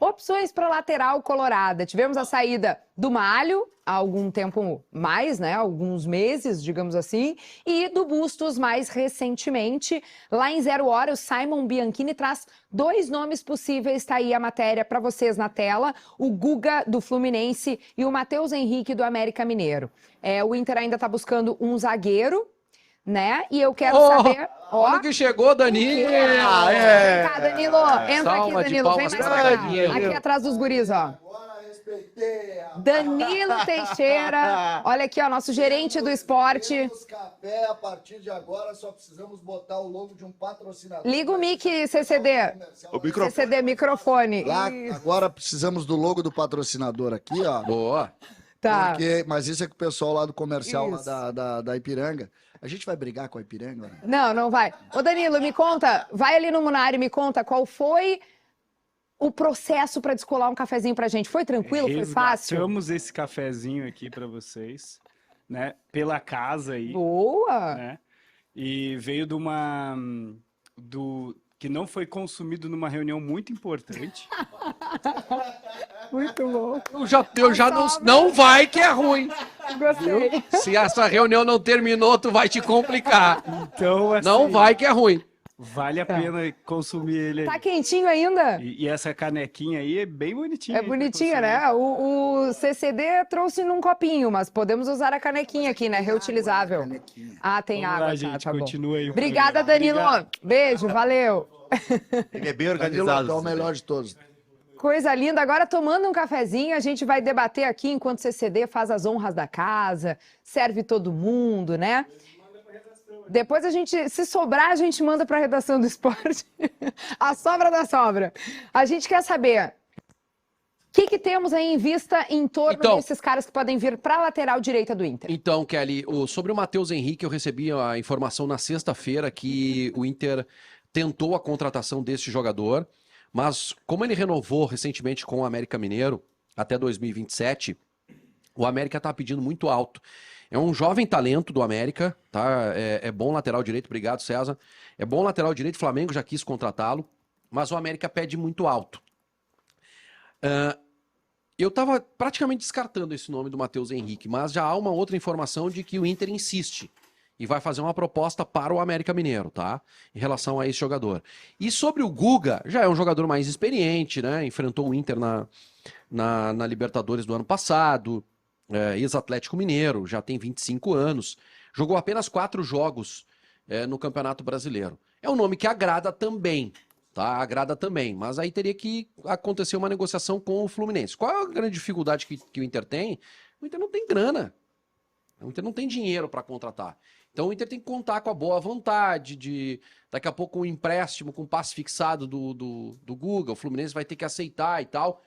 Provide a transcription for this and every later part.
Opções para lateral colorada. Tivemos a saída do Malho, há algum tempo mais, né? Alguns meses, digamos assim, e do Bustos mais recentemente. Lá em 0 Hora, o Simon Bianchini traz 2 nomes possíveis. Está aí a matéria para vocês na tela. O Guga, do Fluminense, e o Matheus Henrique, do América Mineiro. O Inter ainda está buscando um zagueiro, né? E eu quero saber... Olha que chegou, Danilo! Vem cá, Danilo. Entra Salva aqui, de Danilo. Vem palmas mais pra pra cá. Danilo. Aqui atrás dos guris, ó. Agora respeitei. Danilo Teixeira. Olha aqui, ó, nosso gerente do esporte. Temos café, a partir de agora só precisamos botar o logo de um patrocinador. Liga o mic, CCD. O microfone. CCD, microfone. Lá, Isso. agora precisamos do logo do patrocinador aqui, ó. Boa. Tá. Mas isso é com o pessoal lá do comercial Isso. lá da Ipiranga. A gente vai brigar com a Ipiranga? Né? Não, não vai. Ô, Danilo, me conta, vai ali no Munari, me conta qual foi o processo para descolar um cafezinho pra gente. Foi tranquilo? Foi fácil? Resgatamos esse cafezinho aqui para vocês, né? Pela casa aí, Boa! né? E veio que não foi consumido numa reunião muito importante. Muito bom. Eu já não vai que é ruim. Gostei. Se essa reunião não terminou, tu vai te complicar. Então, assim, Não vai que é ruim. vale a pena consumir ele. Tá quentinho ainda? E essa canequinha aí é bem bonitinha. É aí pra bonitinha, consumir. né? O CCD trouxe num copinho, mas podemos usar a canequinha aqui, né? Reutilizável. Canequinha. Ah, tem Vamos água, lá, tá, gente, tá bom. continua aí. o Obrigada, programa. Danilo. Obrigado. Beijo, valeu. Ele é bem Danilo organizado. é o melhor de todos. Coisa linda. Agora, tomando um cafezinho, a gente vai debater aqui enquanto o CCD faz as honras da casa, serve todo mundo, né? Depois a gente, se sobrar, a gente manda para a redação do esporte. A sobra da sobra. A gente quer saber o que temos aí em vista em torno Então, desses caras que podem vir para a lateral direita do Inter. Então, Kelly, sobre o Matheus Henrique, eu recebi a informação na sexta-feira que o Inter tentou a contratação desse jogador, mas como ele renovou recentemente com o América Mineiro até 2027, o América está pedindo muito alto. É um jovem talento do América, tá? É bom lateral direito, obrigado, César. É bom lateral direito, o Flamengo já quis contratá-lo, mas o América pede muito alto. Eu estava praticamente descartando esse nome do Matheus Henrique, mas já há uma outra informação de que o Inter insiste e vai fazer uma proposta para o América Mineiro, tá? Em relação a esse jogador. E sobre o Guga, já é um jogador mais experiente, né? Enfrentou o Inter na Libertadores do ano passado, ex-Atlético Mineiro, já tem 25 anos, jogou apenas 4 jogos no Campeonato Brasileiro. É um nome que agrada também, tá? Agrada também, mas aí teria que acontecer uma negociação com o Fluminense. Qual é a grande dificuldade que o Inter tem? O Inter não tem grana. O Inter não tem dinheiro para contratar. Então o Inter tem que contar com a boa vontade de, daqui a pouco, um empréstimo com passe fixado do Guga, o Fluminense vai ter que aceitar e tal.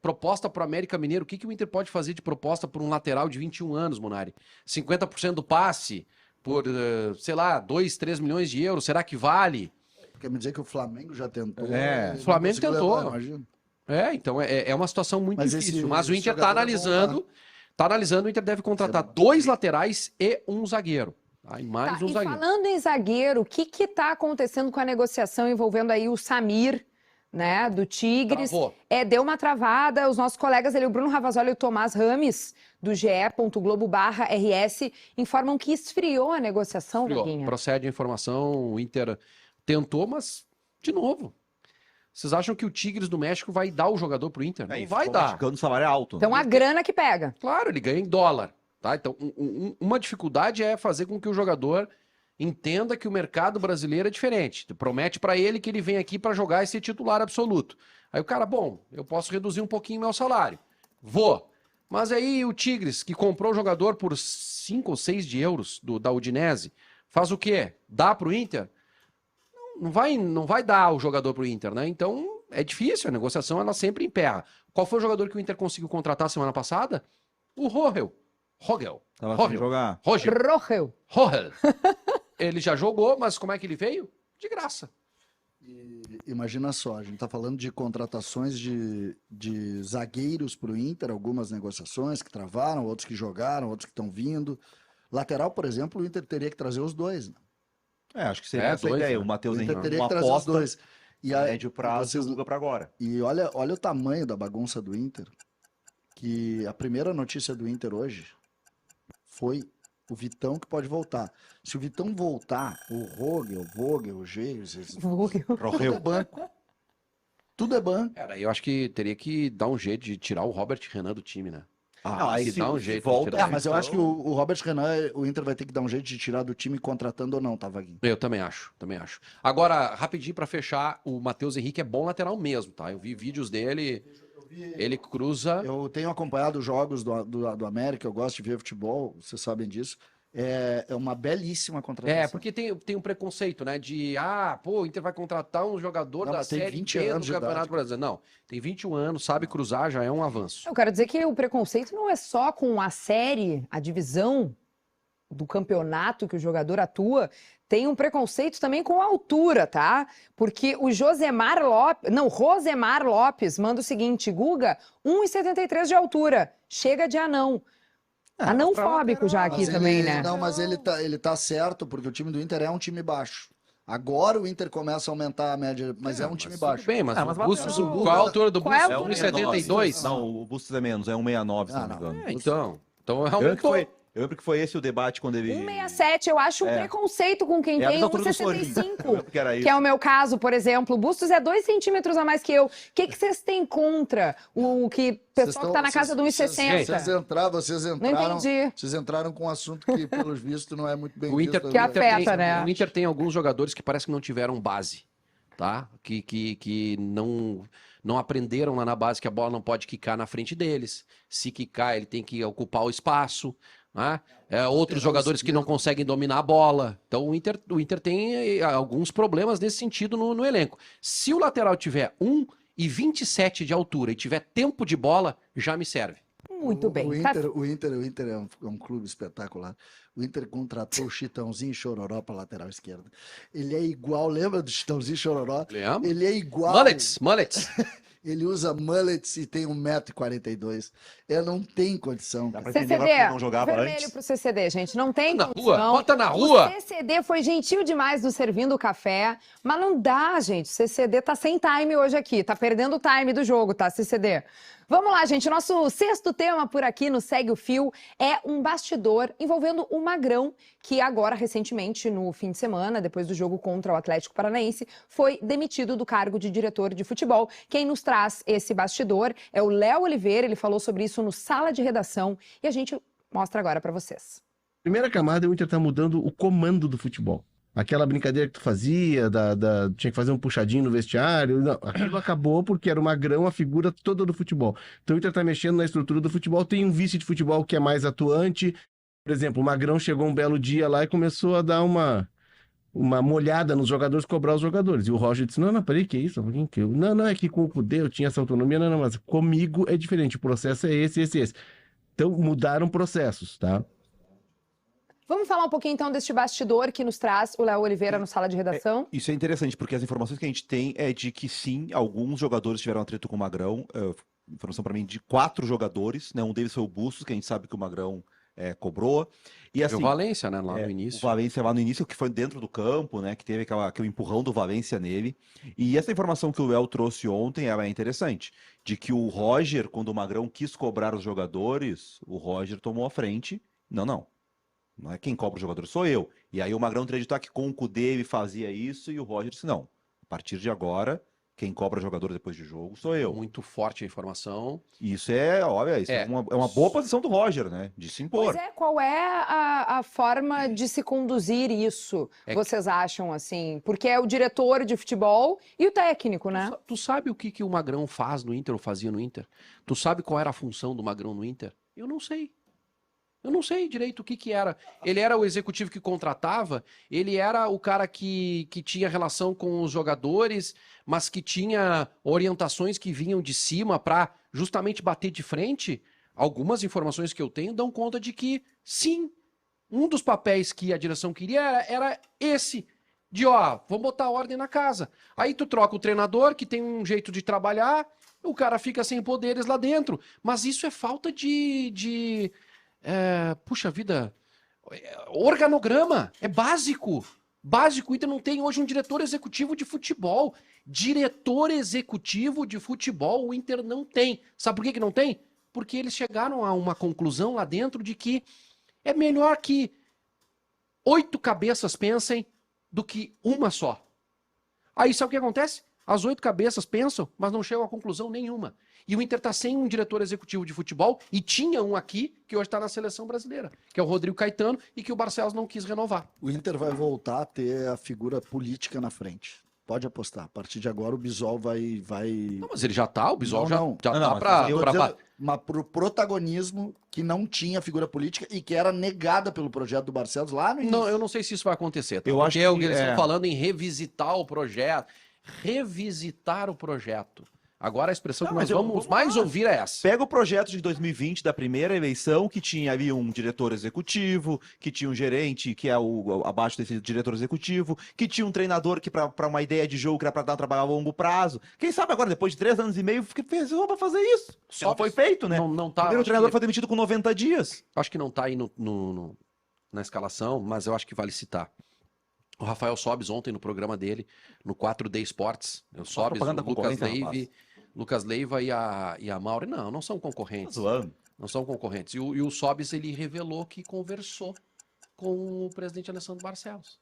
Proposta para o América Mineiro, o que o Inter pode fazer de proposta por um lateral de 21 anos, Munari? 50% do passe por, sei lá, 2, 3 milhões de euros, será que vale? Quer me dizer que o Flamengo já tentou? O Flamengo tentou. Imagina. Então é uma situação muito Mas difícil, esse mas o Inter está jogador é analisando, o Inter deve contratar 2 laterais e um zagueiro. Aí mais um E zagueiro. falando em zagueiro, o que está acontecendo com a negociação envolvendo aí o Samir, né, do Tigres? Travou. Deu uma travada, os nossos colegas ali, o Bruno Ravazoli e o Tomás Rames, do ge.globo/RS, informam que esfriou a negociação, Vaguinha. Procede a informação, o Inter tentou, mas, de novo, vocês acham que o Tigres do México vai dar o jogador pro Inter? Não vai dar. O salário é alto. Então a grana que pega. Claro, ele ganha em dólar. Tá? Então, uma dificuldade é fazer com que o jogador entenda que o mercado brasileiro é diferente. Tu promete para ele que ele vem aqui para jogar e ser titular absoluto. Aí o cara, bom, eu posso reduzir um pouquinho meu salário. Vou. Mas aí o Tigres, que comprou o jogador por 5 ou 6 de euros da Udinese, faz o quê? Dá pro Inter? Não vai dar o jogador pro Inter, né? Então é difícil, a negociação ela sempre emperra. Qual foi o jogador que o Inter conseguiu contratar semana passada? O Rogel. Tava sem jogar. Rogel. Ele já jogou, mas como é que ele veio? De graça. E imagina só, a gente está falando de contratações de zagueiros para o Inter, algumas negociações que travaram, outros que jogaram, outros que estão vindo. Lateral, por exemplo, o Inter teria que trazer os dois. Né? Acho que seria essa a dois, ideia. né? O Matheus O Inter Henrique, teria uma que trazer os aposta. dois. E A a médio prazo vocês- divulga pra agora. E olha o tamanho da bagunça do Inter, que a primeira notícia do Inter hoje foi o Vitão que pode voltar. Se o Vitão voltar, o Vogel, o Geis, tudo é banco. Tudo é banco. Cara, eu acho que teria que dar um jeito de tirar o Robert Renan do time, né? Não, aí que se- dá um se jeito de volta, tirar. Mas eu acho que o Robert Renan, o Inter vai ter que dar um jeito de tirar do time contratando ou não, tá, Vaguinho? Eu também acho, também acho. Agora, rapidinho pra fechar, o Matheus Henrique é bom lateral mesmo, tá? Eu vi vídeos dele, ele cruza... Eu tenho acompanhado os jogos do América, eu gosto de ver futebol, vocês sabem disso. É uma belíssima contratação. É, porque tem um preconceito, né? De, o Inter vai contratar um jogador Não, da mas tem Série 20 B do anos de Campeonato idade. Brasileiro. Não, tem 21 anos, sabe cruzar, já é um avanço. Eu quero dizer que o preconceito não é só com a série, a divisão do campeonato que o jogador atua, tem um preconceito também com a altura, tá? Porque o Rosemar Lopes manda o seguinte, Guga, 1,73 de altura, chega de anão. Anãofóbico já aqui Mas também, ele, né? Não, mas ele tá certo, porque o time do Inter é um time baixo. Agora o Inter começa a aumentar a média, mas é um time baixo. Tudo bem, mas mas o Bustos, Matheus, qual a altura do qual é a Bustos? altura do 1,72? Não, o Bustos é menos, é 1,69, se Ah, não me não. engano. Então Eu aumentou. lembro que foi esse o debate quando ele... 1,67, eu acho um preconceito com quem É a tem mesma altura do Sorin. Eu 1,65. lembro que era isso. Que é o meu caso, por exemplo. O Bustos é 2 centímetros a mais que eu. O que vocês têm contra o que pessoal que tá na casa de 1,60? Vocês Não entraram, entendi. vocês entraram com um assunto que, pelos vistos, não é muito bem O Inter, visto. Que afeta, tem, né? o Inter tem alguns jogadores que parece que não tiveram base, tá? Que não aprenderam lá na base que a bola não pode quicar na frente deles. Se quicar, ele tem que ocupar o espaço, né? Outros jogadores que não conseguem dominar a bola. Então o Inter tem alguns problemas nesse sentido no elenco. Se o lateral tiver 1,27 de altura e tiver tempo de bola, já me serve. Muito bem. O Inter é um clube espetacular. O Inter contratou o Chitãozinho Chororó para lateral esquerda. Ele é igual, lembra do Chitãozinho Chororó? Lembra? Ele é igual. Mullets. Ele usa mullets e tem 1,42 m. Não tem condição. Dá Cara. pra entender agora porque CCD, não jogava vermelho antes. pro CCD, gente. Não tem Na condição. rua, bota na rua. O CCD foi gentil demais no servindo o café, mas não dá, gente. O CCD tá sem time hoje aqui. Tá perdendo o time do jogo, tá, CCD? Vamos lá, gente. Nosso sexto tema por aqui no Segue o Fio é um bastidor envolvendo o Magrão, que agora, recentemente, no fim de semana, depois do jogo contra o Atlético Paranaense, foi demitido do cargo de diretor de futebol. Quem nos traz esse bastidor é o Léo Oliveira. Ele falou sobre isso no Sala de Redação e a gente mostra agora para vocês. Primeira camada, o Inter tá mudando o comando do futebol. Aquela brincadeira que tu fazia, tinha que fazer um puxadinho no vestiário, não, aquilo acabou porque era o Magrão, a figura toda do futebol. Então o Inter tá mexendo na estrutura do futebol, tem um vice de futebol que é mais atuante. Por exemplo, o Magrão chegou um belo dia lá e começou a dar uma molhada nos jogadores, cobrar os jogadores. E o Roger disse, não, peraí, que isso? Não, é que com o Cudê eu tinha essa autonomia, não, mas comigo é diferente, o processo é esse. Então mudaram processos, tá? Vamos falar um pouquinho então deste bastidor que nos traz o Léo Oliveira no Sala de Redação. Isso é interessante, porque as informações que a gente tem é de que sim, alguns jogadores tiveram atrito com o Magrão. Informação para mim de 4 jogadores, né? Um deles foi o Bustos, que a gente sabe que o Magrão cobrou. E assim, o Valência, né? Lá no início. O Valência lá no início, que foi dentro do campo, né? Que teve aquele empurrão do Valência nele. E essa informação que o Léo trouxe ontem ela é interessante. De que o Roger, quando o Magrão quis cobrar os jogadores, o Roger tomou a frente. Não é quem cobra os jogadores, sou eu. E aí o Magrão acreditar que com o Cudê ele fazia isso e o Roger disse, não, a partir de agora, quem cobra jogador depois de jogo sou eu. Muito forte a informação. E isso é uma boa posição do Roger, né? De se impor. Pois é, qual é a forma de se conduzir isso, vocês acham, assim? Porque é o diretor de futebol e o técnico, né? Tu sabe o que o Magrão faz no Inter ou fazia no Inter? Tu sabe qual era a função do Magrão no Inter? Eu não sei. Eu não sei direito o que era. Ele era o executivo que contratava, ele era o cara que tinha relação com os jogadores, mas que tinha orientações que vinham de cima para justamente bater de frente. Algumas informações que eu tenho dão conta de que, sim, um dos papéis que a direção queria era esse, de vamos botar ordem na casa. Aí tu troca o treinador, que tem um jeito de trabalhar, o cara fica sem poderes lá dentro. Mas isso é falta puxa vida, organograma, é básico. Básico, o Inter não tem hoje um diretor executivo de futebol. Diretor executivo de futebol o Inter não tem. Sabe por que que não tem? Porque eles chegaram a uma conclusão lá dentro de que é melhor que 8 cabeças pensem do que uma só. Aí sabe o que acontece? As 8 cabeças pensam, mas não chegam a conclusão nenhuma. E o Inter tá sem um diretor executivo de futebol, e tinha um aqui, que hoje está na seleção brasileira, que é o Rodrigo Caetano, e que o Barcelos não quis renovar. O Inter vai voltar a ter a figura política na frente. Pode apostar. A partir de agora o Bisol vai... Não, mas ele já tá, o Bisol já Não, tá mas pra... Eu tô pra- dizendo, mas pro protagonismo que não tinha figura política e que era negada pelo projeto do Barcelos lá no início. Não, eu não sei se isso vai acontecer. Tá? Eu acho Porque que eles é. estão falando em revisitar o projeto. Revisitar o projeto. Agora a expressão Não, que nós mas vamos mais lá. ouvir é essa. Pega o projeto de 2020 da primeira eleição, que tinha ali um diretor executivo, que tinha um gerente, que é abaixo desse diretor executivo, que tinha um treinador que para uma ideia de jogo que era para dar um trabalho a longo prazo. Quem sabe agora, depois de 3 anos e meio, fez para fazer isso. Só foi feito, né? Não tá, Primeiro o acho treinador que- foi demitido com 90 dias. Acho que não tá aí na escalação, mas eu acho que vale citar. O Rafael Sobis, ontem no programa dele, no 4D Esportes, o Sobis, propaganda o da Lucas concorrência, Leiva, Lucas Leiva e a Mauri, não são Tá concorrentes. zoando. Não são concorrentes. E o Sobis, ele revelou que conversou com o presidente Alessandro Barcelos.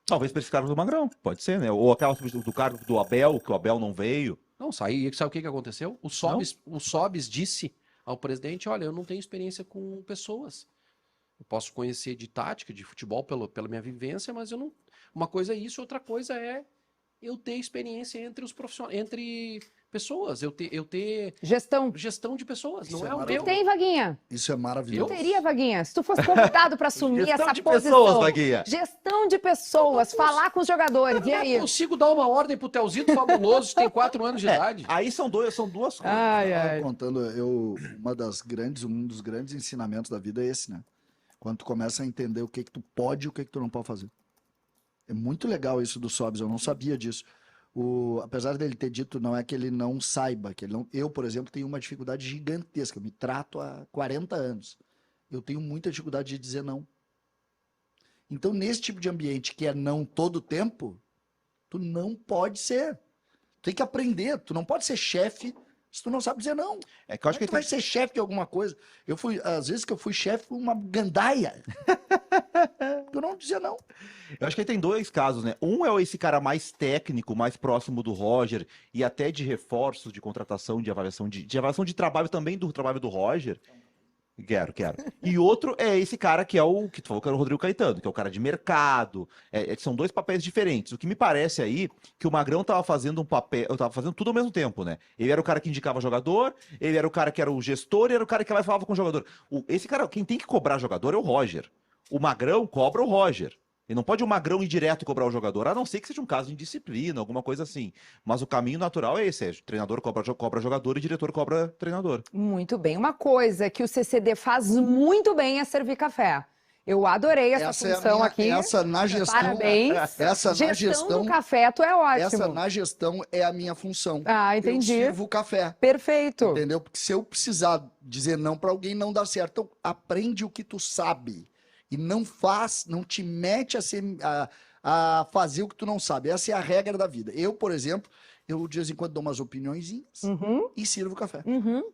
Talvez para esse cargo do Magrão, pode ser, né? Ou aquela do cargo do Abel, que o Abel não veio. Não, sabe o que aconteceu? O Sobis disse ao presidente, olha, eu não tenho experiência com pessoas. Eu posso conhecer de tática, de futebol pela minha vivência, mas eu não... Uma coisa é isso, outra coisa é eu ter experiência entre os profissionais, entre pessoas, eu ter Gestão. gestão de pessoas, Isso não é é o maravilhoso. meu. Tem, Vaguinha? Isso é Tu maravilhoso. teria, Vaguinha? Se tu fosse convidado para assumir Gestão essa de posição. pessoas, Vaguinha. Gestão de pessoas, falar com os jogadores. E aí? Eu consigo dar uma ordem pro Telzito Fabuloso, que tem 4 anos de idade. Aí são duas coisas. Ai, Tava ai. contando, um dos grandes ensinamentos da vida é esse, né? Quando tu começa a entender o que que tu pode e o que que tu não pode fazer. É muito legal isso do Sobs, eu não sabia disso. Apesar dele ter dito, não é que ele não saiba, que ele não... Eu, por exemplo, tenho uma dificuldade gigantesca, eu me trato há 40 anos. Eu tenho muita dificuldade de dizer não. Então, nesse tipo de ambiente que é não todo o tempo, tu não pode ser. Tu tem que aprender, tu não pode ser chefe se tu não sabe dizer não. É que eu acho que Tu vai ser chefe de alguma coisa. Às vezes que eu fui chefe, fui uma gandaia. Tu não dizia não. Eu acho que aí tem dois casos, né? Um é esse cara mais técnico, mais próximo do Roger, e até de reforços, de contratação, de avaliação de trabalho também do trabalho do Roger. Quero. E outro é esse cara que é o que tu falou que era o Rodrigo Caetano, que é o cara de mercado. São dois papéis diferentes. O que me parece aí que o Magrão tava fazendo tava fazendo tudo ao mesmo tempo, né? Ele era o cara que indicava jogador, ele era o cara que era o gestor e era o cara que vai falava com o jogador. Esse cara, quem tem que cobrar jogador é o Roger. O Magrão cobra o Roger. E não pode o Magrão ir direto cobrar o jogador, a não ser que seja um caso de indisciplina, alguma coisa assim. Mas o caminho natural é esse, treinador cobra jogador e diretor cobra treinador. Muito bem. Uma coisa que o CCD faz muito bem é servir café. Eu adorei essa função aqui. Essa na gestão. Parabéns. Essa na Gestão gestão. do café, tu é ótimo. Essa na gestão é a minha função. Ah, entendi. Eu sirvo café. Perfeito. Entendeu? Porque se eu precisar dizer não pra alguém, não dá certo. Então, aprende o que tu sabe. E não te mete a fazer o que tu não sabe. Essa é a regra da vida. Eu, por exemplo, eu de vez em quando dou umas opiniõezinhas Uhum, e sirvo café. uhum.